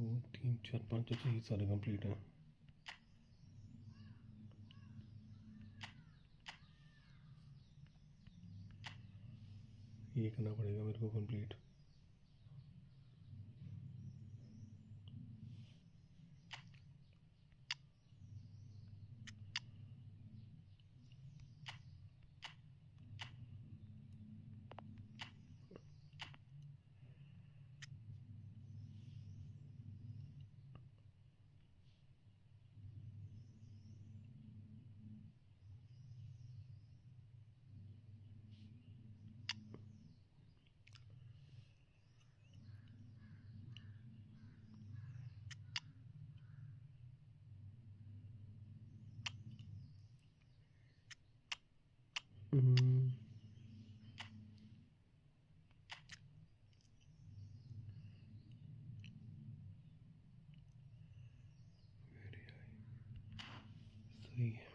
2 3 4 5 अच्छे ही सारे कंप्लीट हैं। ये करना पड़ेगा मेरे को कंप्लीट। सही है।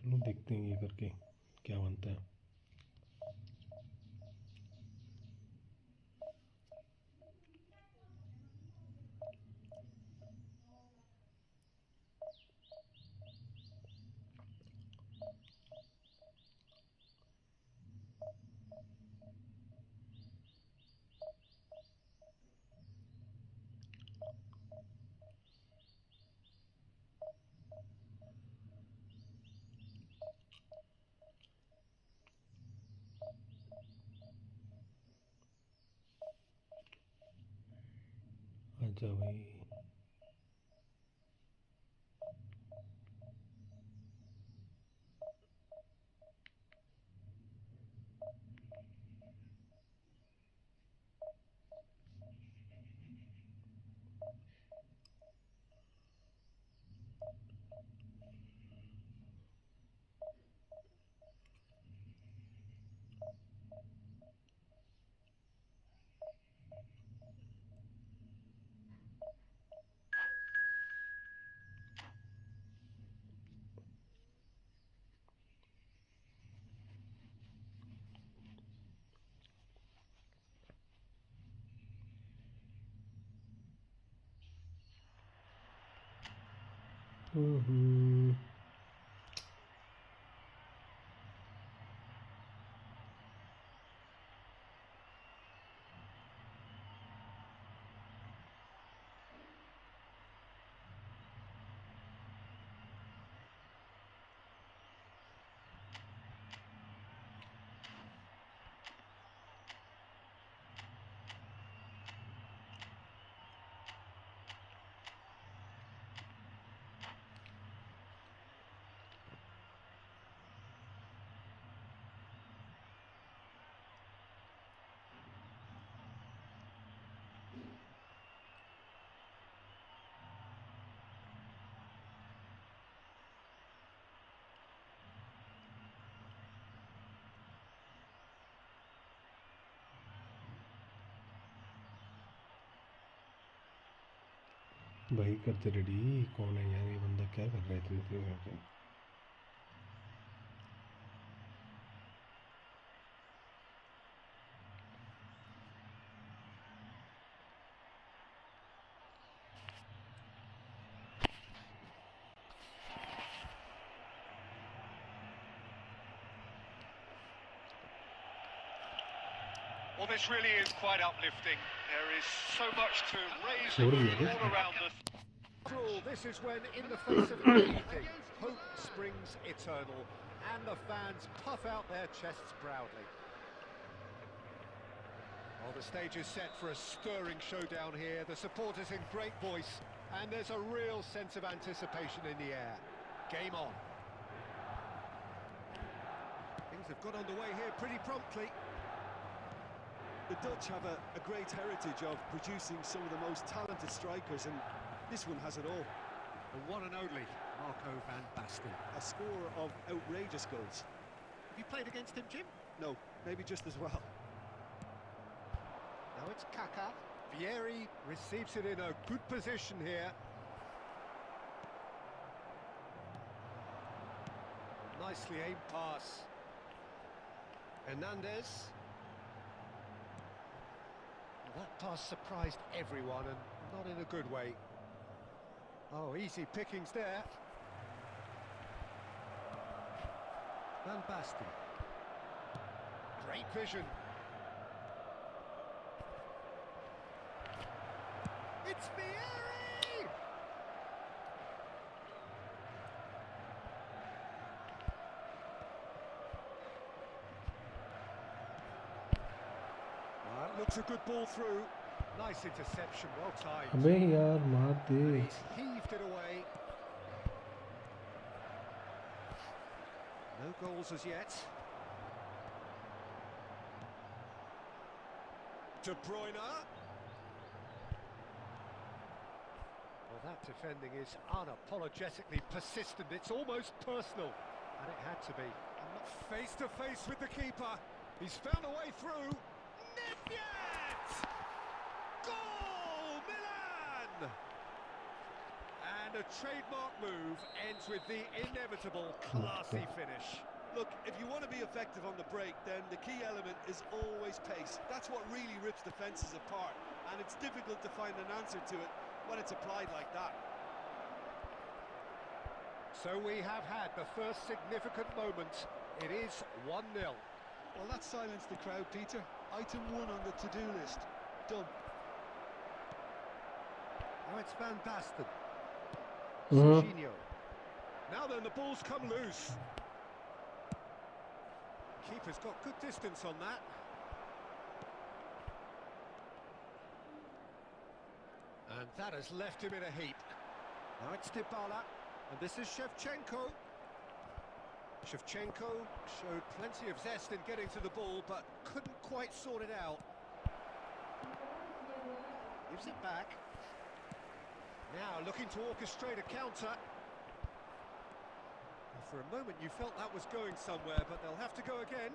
चलो देखते हैं ये करके क्या बनता है। अच्छा भाई, भाई करते रेडी। कौन है यार ये बंदा, क्या कर रहा है इतनी देर करके? Well, this really is quite uplifting. There is so much to raise all around us. This is when, in the face of anything, hope springs eternal, and the fans puff out their chests proudly. Well, the stage is set for a stirring showdown here. The supporters in great voice, and there's a real sense of anticipation in the air. Game on. Things have got underway here pretty promptly. The Dutch have a great heritage of producing some of the most talented strikers, and this one has it all. The one and only Marco van Basten. A score of outrageous goals. Have you played against him, Jim? No, maybe just as well. Now it's Kaka. Vieri receives it in a good position here. Nicely aimed pass. Hernandez. Well, that pass surprised everyone and not in a good way. Oh, easy pickings there. Van Basten. Great vision. It's Vieri! That looks a good ball through. Nice interception, well timed. अबे यार मार दे. He's heaved it away. No goals as yet. De Bruyne. Well, that defending is unapologetically persistent. It's almost personal, and it had to be. Face to face with the keeper. He's found a way through. Nedved! Goal, Milan! And a trademark move ends with the inevitable classy finish. Look, if you want to be effective on the break, then the key element is always pace. That's what really rips defences apart, and it's difficult to find an answer to it when it's applied like that. So we have had the first significant moment. It is 1-0. Well, that silenced the crowd, Peter. Item 1 on the to-do list. Done. Now it's Van Basten. Mhm. Jorginho. Now then, the ball's come loose. Keeper's got good distance on that. And that has left him in a heap. Now it's Dybala, and this is Shevchenko. Shevchenko showed plenty of zest in getting to the ball, but couldn't quite sort it out. Gives it back. Now looking to orchestrate a counter. Well, for a moment you felt that was going somewhere, but they'll have to go again.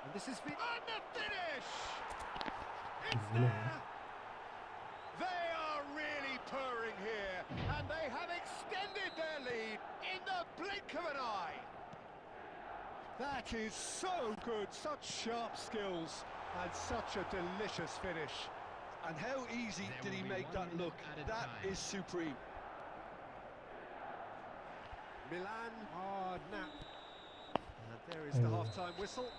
And this is the finish! It's there! They are really purring here, and they have extended their lead in the blink of an eye. That is so good, such sharp skills, and such a delicious finish. And how easy did he make that look? That is supreme. Milan are now. And there is the half-time whistle.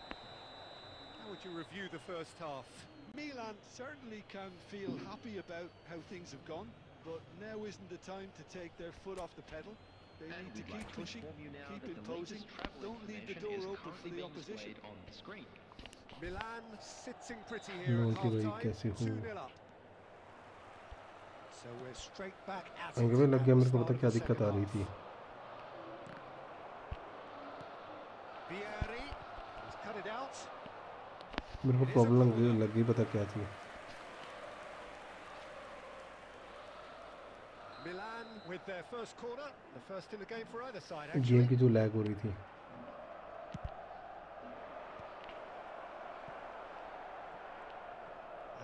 How would you review the first half? Milan certainly can feel happy about how things have gone, but now isn't the time to take their foot off the pedal. They need to keep pushing, keep imposing, don't leave the door open for the opposition. Milan sitting pretty here at half-time, 2-0 up. So we're straight back at it. अंग्रेज लग गया मेरे को पता क्या दिक्कत आ रही थी. Vieri has cut it out. मेरे को प्रॉब्लम लग गई पता क्या थी. Milan with their first corner, the first in the game for either side. Game की जो लैग हो रही थी.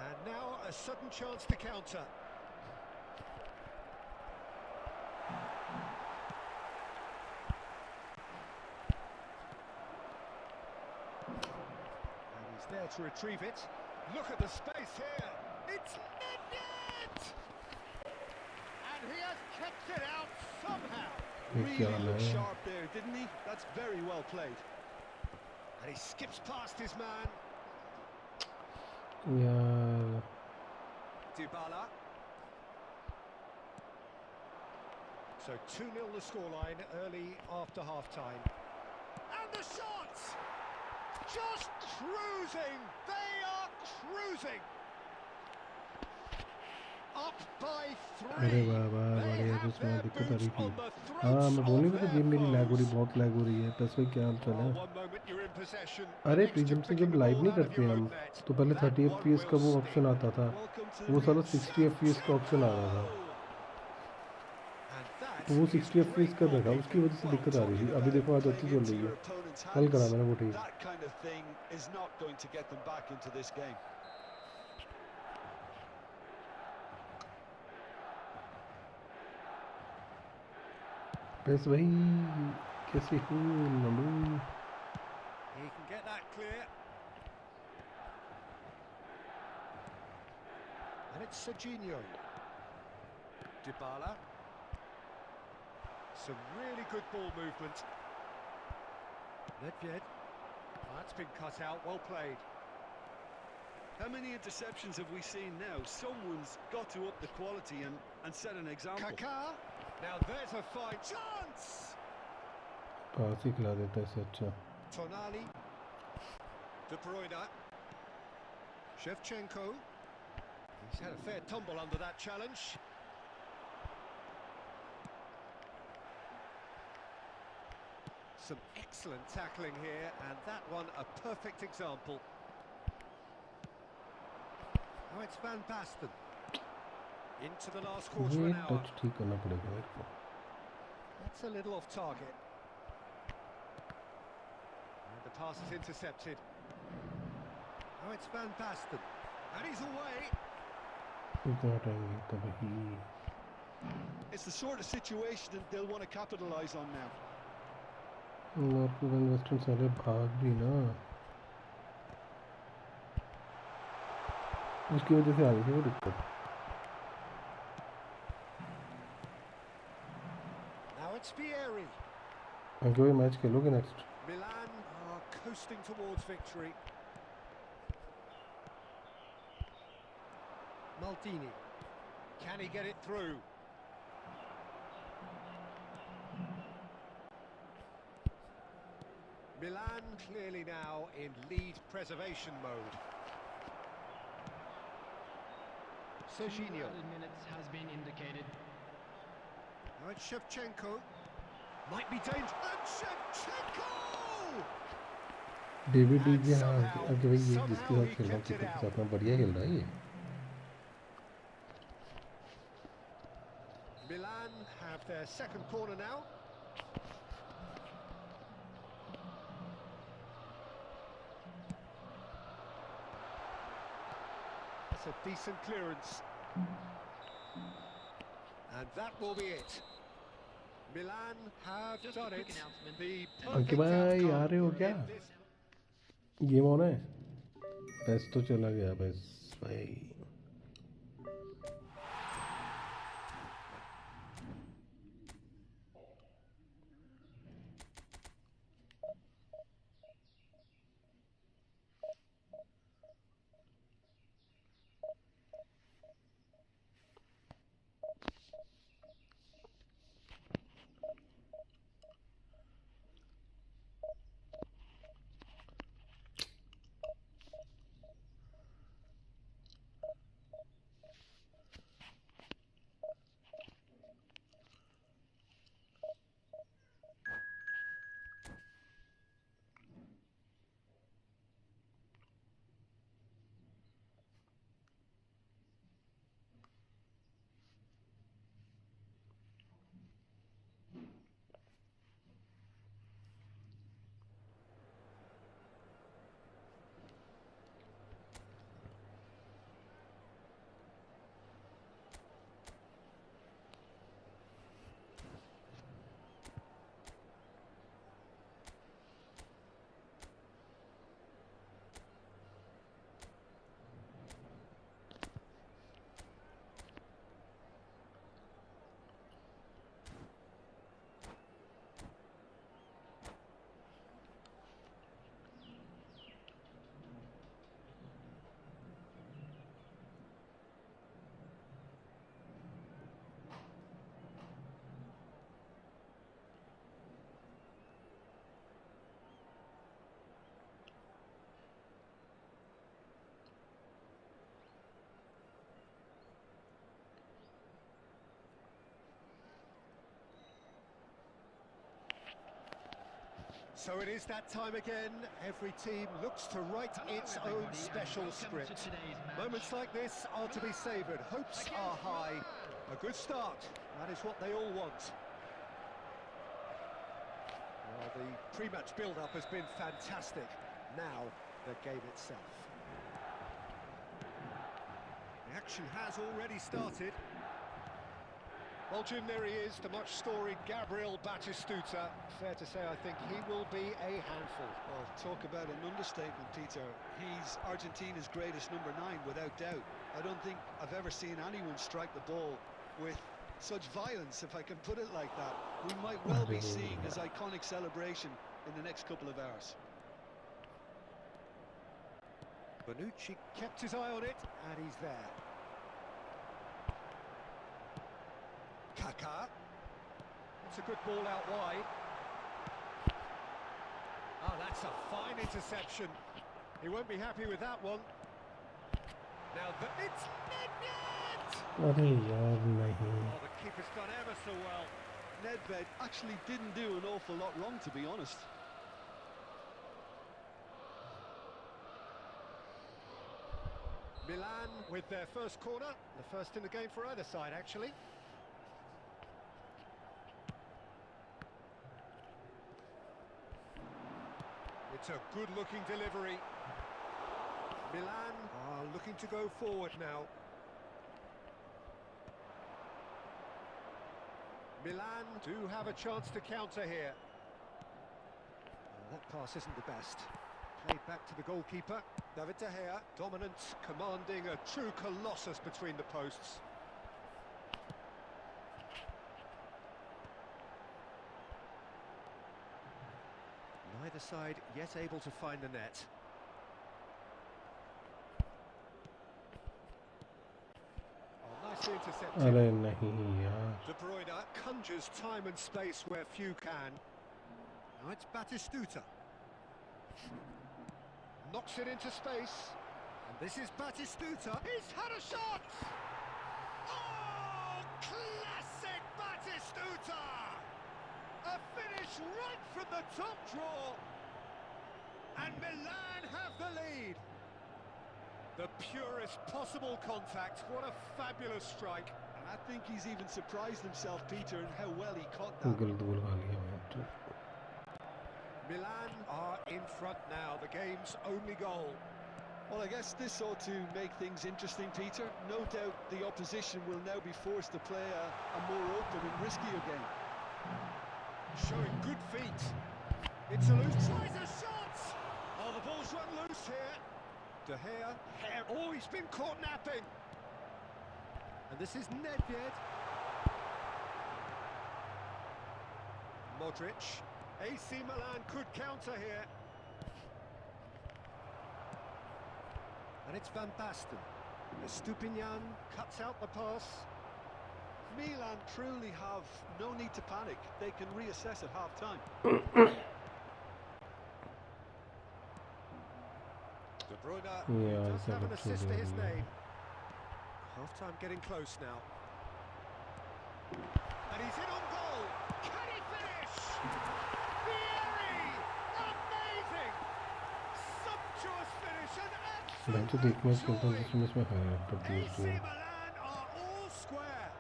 And now a sudden chance to counter. And he's there to retrieve it. Look at the space here. It's Nedved! And he has kept it out somehow. Really looked sharp there, didn't he? That's very well played. And he skips past his man. यार Dybala. So 2-0 the scoreline early after half-time. And the shots! Just cruising! They are cruising! Up by 3. अरे बाबा बढ़िया उसमें दिक्कत आ रही थी. हाँ मैं बोलने में तो गेम मेरी लैग हो रही, बहुत लैग हो रही है. बस भाई क्या हाल चाल है? अरे प्रीजम से जब लाइव नहीं करते हम तो पहले 30 FPS का वो ऑप्शन आता था, वो साला 60 FPS का ऑप्शन आ रहा था. तो वो 60 FPS कर रखा, उसकी वजह से दिक्कत आ रही थी। अभी देखो आज अच्छी चल रही है, कल करा मैंने वो ठीक। That kind of thing is not going to get them back into this game. बस वही कैसे हूँ नमू। He can get that clear. And it's Serginho. Dybala. Some really good ball movement. Nedved. Oh, that's been cut out, well played. How many interceptions have we seen now? Someone's got to up the quality and set an example. Kaká. Now there's a fine chance. पास ही खिला देता है इससे अच्छा। Tonali. De Bruyne. Shevchenko. He's had a fair tumble under that challenge. Some excellent tackling here, and that one a perfect example. Now it's Van Basten. Into the last quarter of ये an hour. Touch ठीक करना पड़ेगा मेरे को। That's a little off target. And the pass is intercepted. Now it's Van Basten. And he's away. It's the sort of situation that they'll want to capitalise on now. Western साले भाग भी ना, उसकी वजह से आ रही थी वो दिक्कत। Now it's Vieri. आगे वही मैच खेलोगे next? Milan are coasting towards victory. Maldini. Can he get it through? Milan clearly now in lead preservation mode. Serginho. Minutes has been indicated. Now it's Shevchenko. Might be dangerous. And Shevchenko! David DJ हाँ आगे वही ये जिसके साथ खेल रहा हूँ किसी के साथ में बढ़िया खेल रहा है ये। Milan have their second corner now. That's a decent clearance. And that will be it. Milan have Just done a it. quick announcement. The Ankit perfect भाई आ outcome रहे हो क्या? in this. गेम ऑन है? बस तो चला गया बस भाई। So it is that time again. Every team looks to write its own special script. Moments like this are to be savoured. Hopes are high. A good start. That is what they all want. The pre-match build-up has been fantastic. Now, the game itself. The action has already started. Well, Jim, there he is, the much-storied Gabriel Batistuta. Fair to say, I think he will be a handful. Well, talk about an understatement, Peter. He's Argentina's greatest number 9, without doubt. I don't think I've ever seen anyone strike the ball with such violence, if I can put it like that. We might well be seeing his iconic celebration in the next couple of hours. Bonucci kept his eye on it, and he's there. Kaká. It's a good ball out wide. Oh, that's a fine interception. He won't be happy with that one. Now, it's Nedved! अरे यार नहीं. Oh, the keeper's done ever so well. Nedved actually didn't do an awful lot wrong, to be honest. Milan with their first corner, the first in the game for either side, actually. It's a good-looking delivery. Milan are looking to go forward now. Milan do have a chance to counter here. That pass isn't the best. Played back to the goalkeeper. David De Gea, dominant, commanding, a true colossus between the posts. Neither side yet able to find the net. Oh, nicely intercepted. अरे नहीं यार. De Bruyne conjures time and space where few can. Now it's Batistuta. Knocks it into space. And this is Batistuta. He's had a shot! Oh, classic Batistuta! A finish right from the top draw. And Milan have the lead. The purest possible contact. What a fabulous strike. And I think he's even surprised himself, Peter, in how well he caught that. Milan are in front now, the game's only goal. Well, I guess this ought to make things interesting, Peter. No doubt the opposition will now be forced to play a more open and riskier game. Showing good feet. It's a loose. Tries a shot! Oh, the ball's run loose here. De Gea. Oh, he's been caught napping. And this is Nedved. Modric. AC Milan could counter here. And it's Van Basten. Estupinian cuts out the pass. Milan truly have no need to panic. They can reassess at half-time. De Bruyne does have an assist to his name. Half-time getting close now. And he's in on goal. Can he finish? Fieri! Amazing! Sumptuous finish and मैं तो देख match खेलता हूँ जिसमें इसमें है AC Milan are all square.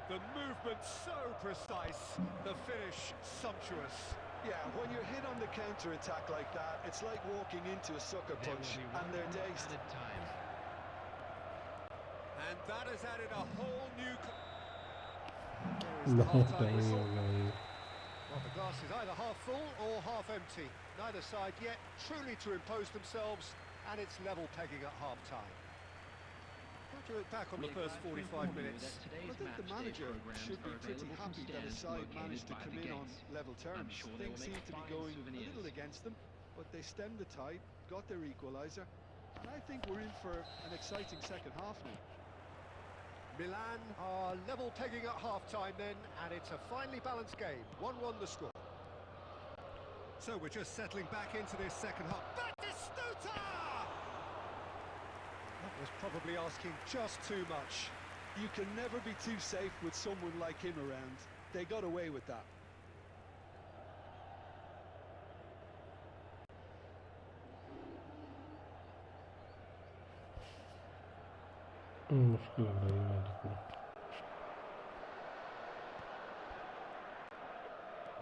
The movement so precise, the finish sumptuous. Yeah, when you're hit on the counter-attack like that, it's like walking into a sucker punch, and they're dazed. And that has added a whole new... बहुत time हो गया भाई. Well, the glass is either half full or half empty. Neither side yet truly to impose themselves, and it's level pegging at half-time. How do you look back on the first 45 minutes? I think the manager should be pretty happy that his side managed to come in on level terms. Things seem to be going a little against them, but they stemmed the tide, got their equaliser, and I think we're in for an exciting second half now. Milan are level pegging at half-time then, and it's a finely balanced game. 1-1 the score. So we're just settling back into this second half. Batistuta! That was probably asking just too much. You can never be too safe with someone like him around. They got away with that. मुश्किल लग रही है match को.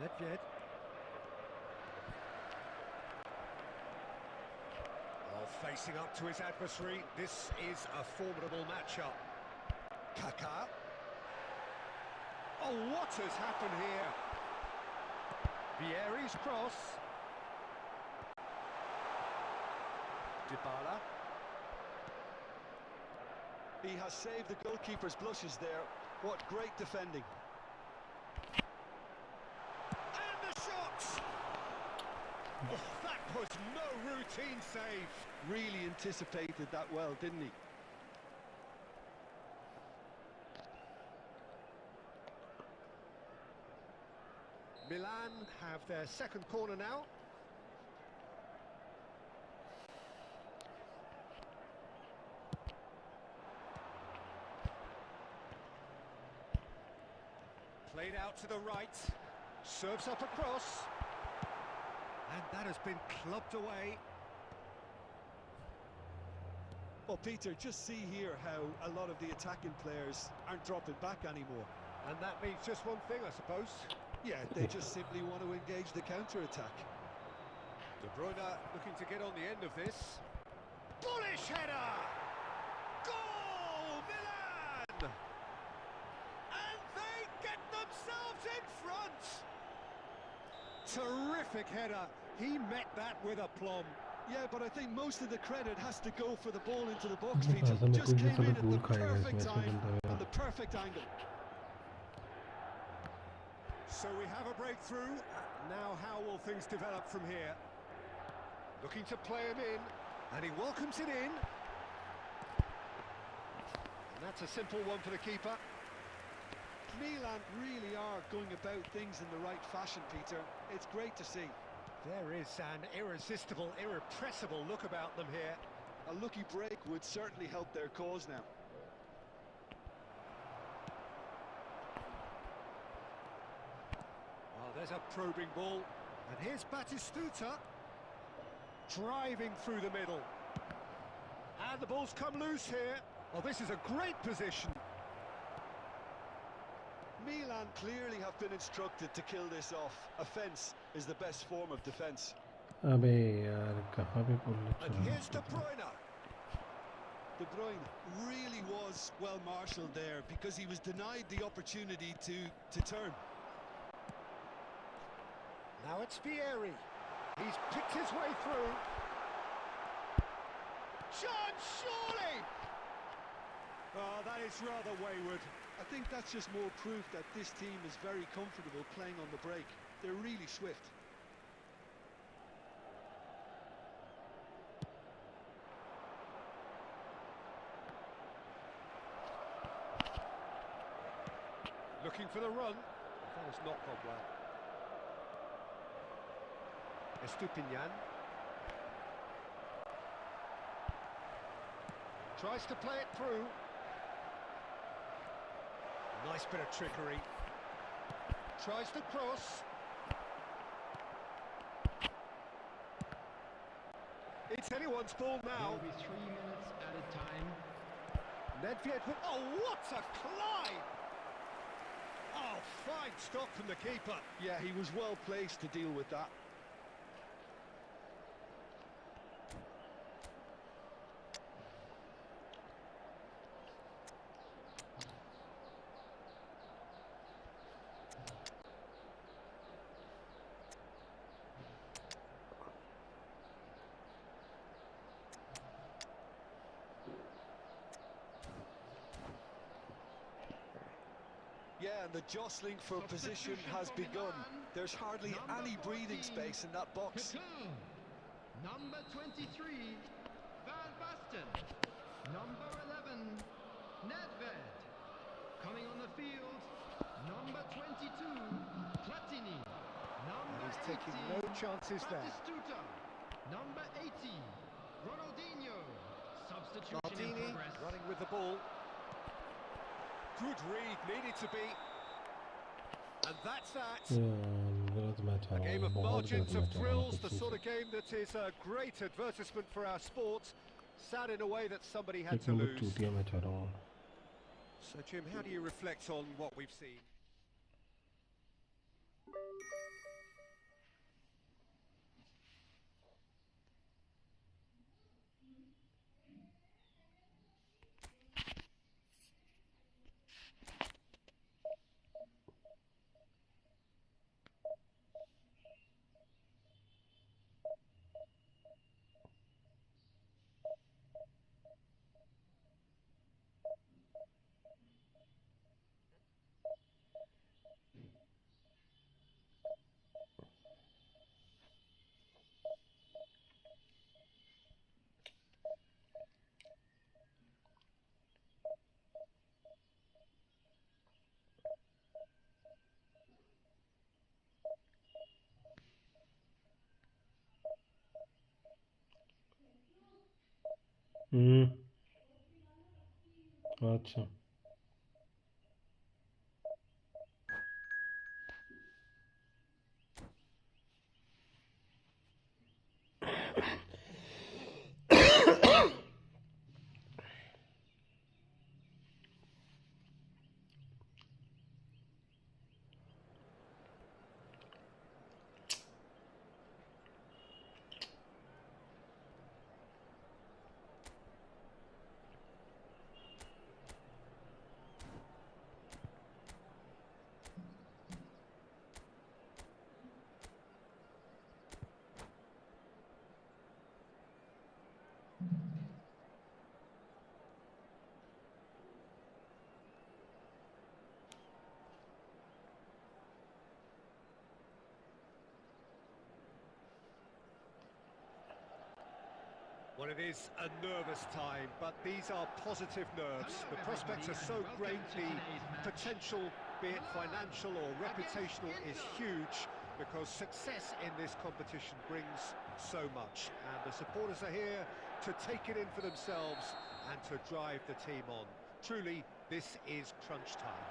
Nedved. Facing up to his adversary, this is a formidable matchup. Kaká. Oh, what has happened here? Vieri's cross. Dybala. He has saved the goalkeeper's blushes there. What great defending. And the shot! Oh, that was no routine save. Really anticipated that well, didn't he? Milan have their second corner now. Played out to the right, serves up across, and that has been clubbed away. Well, Peter, just see here how a lot of the attacking players aren't dropping back anymore. And that means just one thing, I suppose. Yeah, they just simply want to engage the counter-attack. De Bruyne looking to get on the end of this. Bullish header! Goal, Milan! And they get themselves in front! Terrific header. He met that with aplomb. Yeah, but I think most of the credit has to go for the ball into the box, Peter. Just came in at the perfect time and the perfect angle. So we have a breakthrough. Now how will things develop from here? Looking to play him in, and he welcomes it in. And that's a simple one for the keeper. Milan really are going about things in the right fashion, Peter. It's great to see. There is an irresistible, irrepressible look about them here. A lucky break would certainly help their cause now. Oh, there's a probing ball. And here's Batistuta. Driving through the middle. And the ball's come loose here. Oh, this is a great position. Milan clearly have been instructed to kill this off. Offence is the best form of defence. अबे यार कहाँ पे बोलने And चला here's De Bruyne. De Bruyne really was well marshalled there because he was denied the opportunity to turn. Now it's Vieri. He's picked his way through. Chance, surely! Oh, that is rather wayward. I think that's just more proof that this team is very comfortable playing on the break. They're really swift. Looking for the run. That has not gone well. Estupinian. Tries to play it through. Nice bit of trickery. Tries to cross. It's anyone's ball now. There will be 3 minutes at a time. Nedved with... Oh, what a climb! Oh, fine stop from the keeper. Yeah, he was well placed to deal with that. Yeah, and the jostling for position has begun. There's hardly any breathing space in that box. Number 23, Van Basten. Number 11, Nedved. Coming on the field, number 22, Platini. Number And he's taking 18, no chances there. Batistuta. Number 80, Ronaldinho. Substitution in Maldini progress. running with the ball. Good read, needed to be. And that's that. गलत match A हारा game ये of बहुत गलत margins of match हारा thrills, the सच्ची sort से of game that is a great advertisement for our sport. Sad in a way that somebody had एक to number lose. चूतिया मैच हारा हूँ So Jim, how do you reflect on what we've seen? अच्छा Well, it is a nervous time, but these are positive nerves. The prospects are so great, the potential, be it financial or reputational, is huge because success in this competition brings so much. And the supporters are here to take it in for themselves and to drive the team on. Truly, this is crunch time.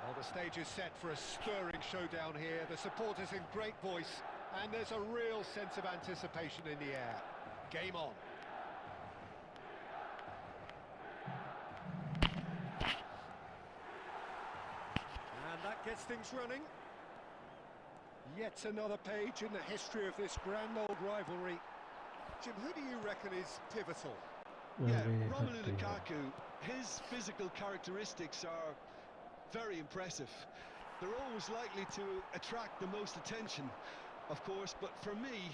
Well, the stage is set for a stirring showdown here. The supporters in great voice. And there's a real sense of anticipation in the air. Game on. And that gets things running. Yet another page in the history of this grand old rivalry. Jim, who do you reckon is pivotal? Yeah, Romelu Lukaku, his physical characteristics are very impressive. They're always likely to attract the most attention, of course, but for me,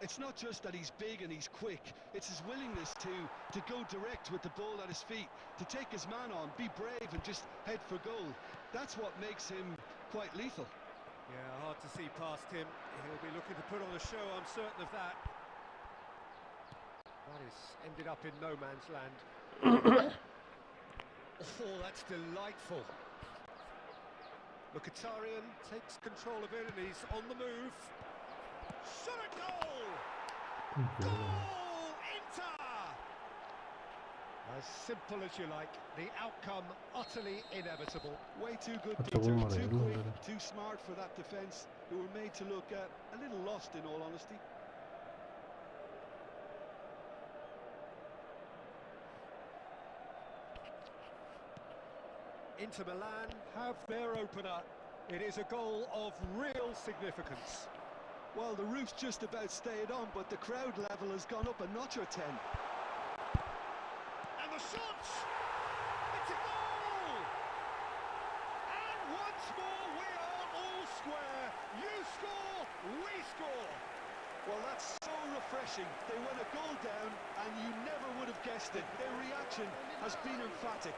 it's not just that he's big and he's quick, it's his willingness to go direct with the ball at his feet, to take his man on, be brave and just head for goal. That's what makes him quite lethal. Yeah, hard to see past him. He'll be looking to put on a show, I'm certain of that. That has ended up in no man's land. Oh, that's delightful. Mkhitaryan takes control of it and he's on the move. Shot a goal! Goal! Inter! As simple as you like, the outcome utterly inevitable. Way too good, अच्छा Peter. गोल मारा Too यार quick, उन्होंने too smart for that defence, who were made to look a little lost in all honesty. Inter Milan have their opener. It is a goal of real significance. Well, the roof's just about stayed on, but the crowd level has gone up a notch or 10. And the shot! It's a goal! And once more we are all square. You score, we score. Well, that's so refreshing. They went a goal down, and you never would have guessed it. Their reaction has been emphatic.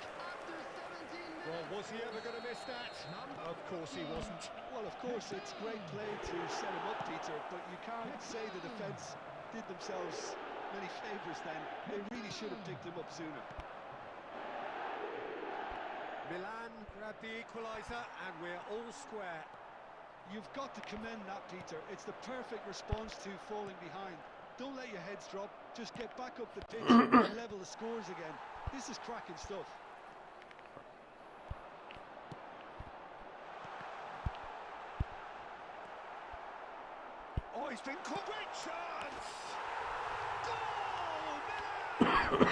Well, was he ever going to miss that? Of course he wasn't. Well, of course, it's great play to set him up, Peter, but you can't say the defence did themselves many favours then. They really should have picked him up sooner. Milan grabbed the equaliser, and we're all square. You've got to commend that, Peter. It's the perfect response to falling behind. Don't let your heads drop. Just get back up the pitch and level the scores again. This is cracking stuff. Oh, he's been caught. Great chance! Goal! Milan!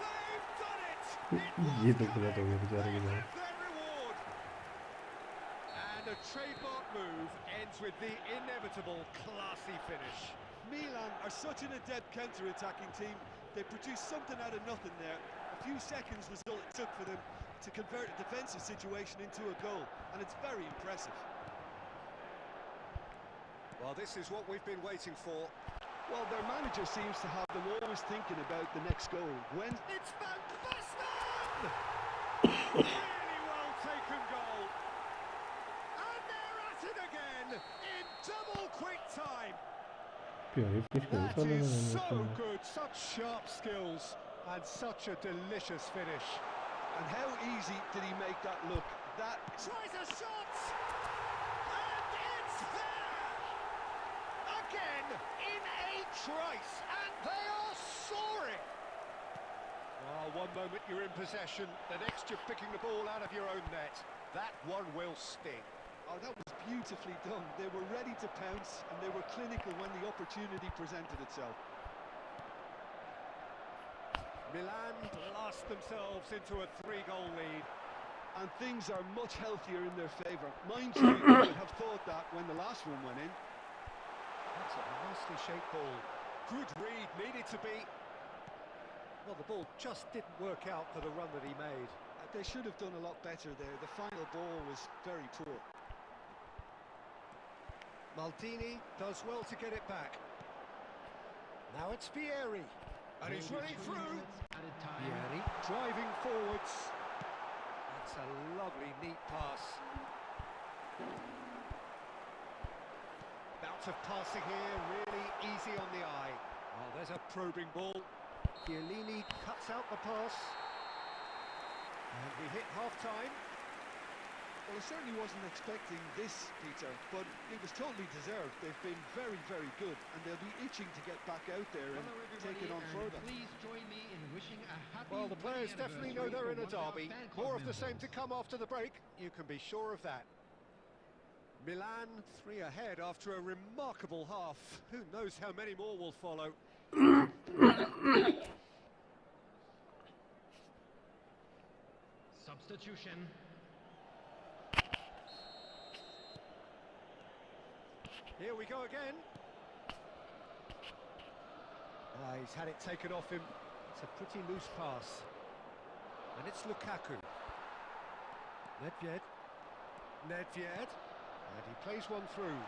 They've done it! ये तो गलत हो गया बेचारे के साथ Their reward! And a trademark move ends with the inevitable classy finish. Milan are such an adept counter-attacking team. They produced something out of nothing there. A few seconds was all it took for them to convert a defensive situation into a goal, and it's very impressive. Well, this is what we've been waiting for. Well, their manager seems to have them always thinking about the next goal. When It's Van Basten! Really well taken goal. And they're at it again in double quick time. प्यारी finish करी That साले is ने so good, such sharp skills and such a delicious finish. and how easy did he make that look? That Tries a shot! And it's there! A again in a trice, and they are soaring. One moment you're in possession, the next you're picking the ball out of your own net. That one will sting. Oh, that was beautifully done. They were ready to pounce, and they were clinical when the opportunity presented itself. Milan blast themselves into a 3-goal lead. And things are much healthier in their favour. Mind you, you would have thought that when the last one went in. That's a nicely shaped ball. Good read, needed to be. Well, the ball just didn't work out for the run that he made. They should have done a lot better there. The final ball was very poor. Maldini does well to get it back. Now it's Vieri. And he's running through. Vieri driving forwards. That's a lovely, neat pass. Bout of passing here, really easy on the eye. Oh, there's a probing ball. Chiellini cuts out the pass. And we hit half-time. Well, I certainly wasn't expecting this, Peter, but it was totally deserved. They've been very, very good, and they'll be itching to get back out there and take it on further. Please join me in wishing a happy Well, the players definitely know they're in a derby. More of the same to come. come after the break. You can be sure of that. Milan 3 ahead after a remarkable half. Who knows how many more will follow. Substitution. Here we go again. He's had it taken off him. It's a pretty loose pass. And it's Lukaku. Nedved. And he plays one through.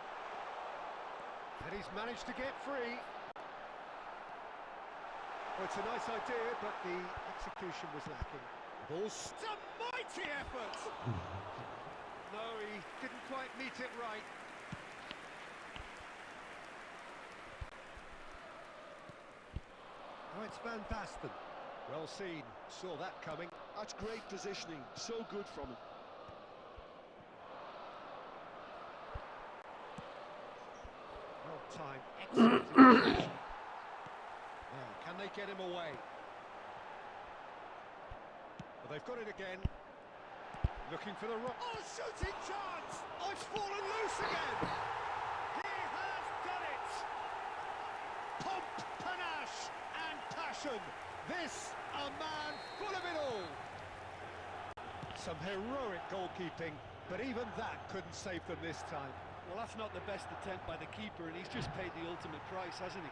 And he's managed to get free. Well, it's a nice idea, but the execution was lacking. The ball's a mighty effort! No, he didn't quite meet it right. Now it's Van Basten. Well seen, saw that coming. That's great positioning, so good from him. Well timed, excellent execution. Now, can they get him away? Well, they've got it again. Looking for the rock. Oh, shooting chance! Oh, it's fallen loose again! He has done it! Pomp, panache, and passion. This, a man full of it all. Some heroic goalkeeping, but even that couldn't save them this time. Well, that's not the best attempt by the keeper, and he's just paid the ultimate price, hasn't he?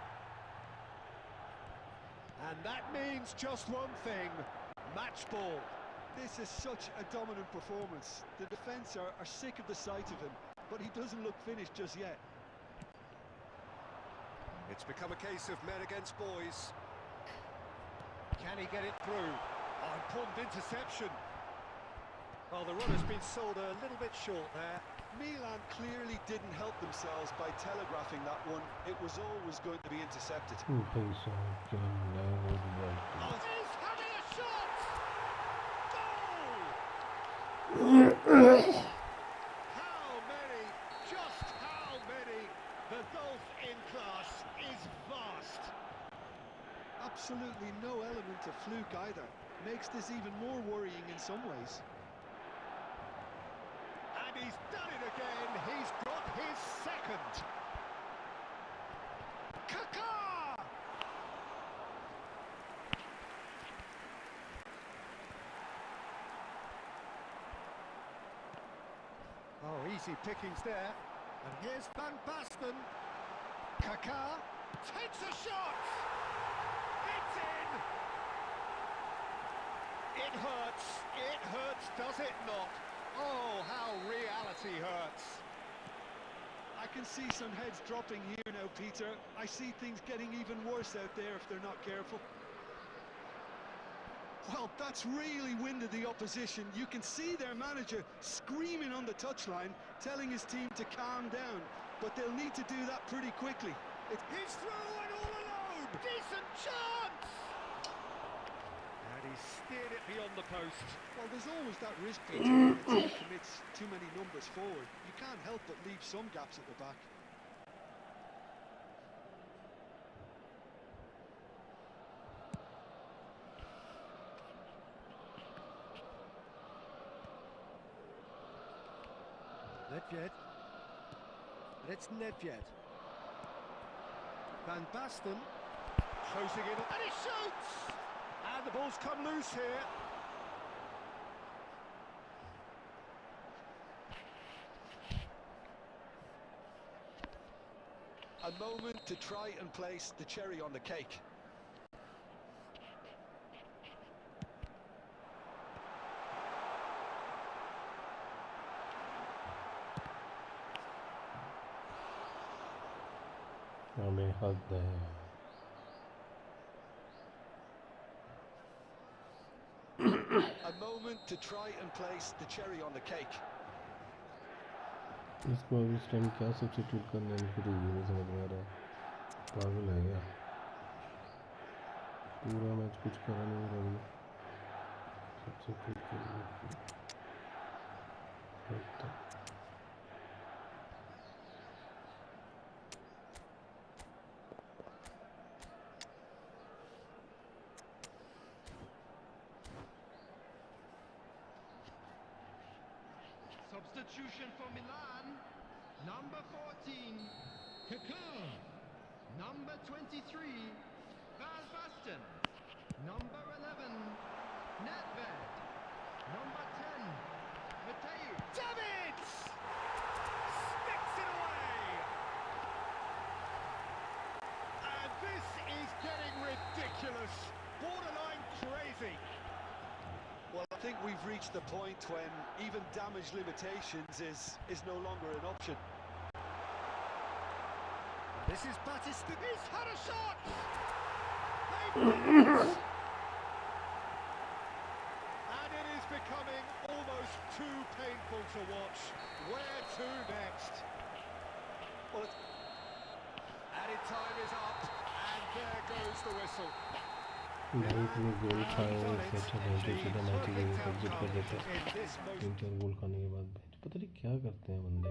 And that means just one thing, match ball. This is such a dominant performance. The defence are sick of the sight of him, but he doesn't look finished just yet. It's become a case of men against boys. Can he get it through? Oh, important interception. Well, the run has been sold a little bit short there. Milan clearly didn't help themselves by telegraphing that one. It was always going to be intercepted. Oh, he's having a shot! Goal! How many? Just how many? The gulf in class is vast. Absolutely no element of fluke either. Makes this even more worrying in some ways. And he's done it again. He's got his second. Kaká! Oh, easy pickings there. And here's Van Basten. Kaká takes a shot. It's in. It hurts, does it not? Oh, how reality hurts. I can see some heads dropping here now, Peter. I see things getting even worse out there if they're not careful. Well, that's really winded the opposition. You can see their manager screaming on the touchline, telling his team to calm down. But they'll need to do that pretty quickly. He's through and all alone! Decent chance! And he steered it beyond the post. Well, there's always that risk, Peter, when a team commits too many numbers forward. You can't help but leave some gaps at the back. Nedved. And it's Nedved. Van Basten. Closing in. And he shoots! And the ball's come loose here. A moment to try and place the cherry on the cake. हमें हद है A moment to try and place the cherry on the cake. इसको अभी इस time क्या substitute करना है मुझे ये नहीं समझ में आ रहा पागल है क्या पूरा मैच कुछ करा नहीं रहा सब्स्टिट्यूट कर Substitution for Milan. Number 14, Kaká. Number 23, Van Basten. Number 11, Nedved. Number 10, Mateo. David! Sticks it away! And this is getting ridiculous. Borderline crazy. Well, I think we've reached the point when even damage limitations is no longer an option. This is Batista. He's had a shot! They've missed! And it is becoming almost too painful to watch. Where to next? Well, Added time is up, and there goes the whistle. Life में गोल खाए इससे अच्छा पहुँचे सीधा match ही exit कर देते तीन चार गोल खाने के बाद पता नहीं क्या करते हैं बंदे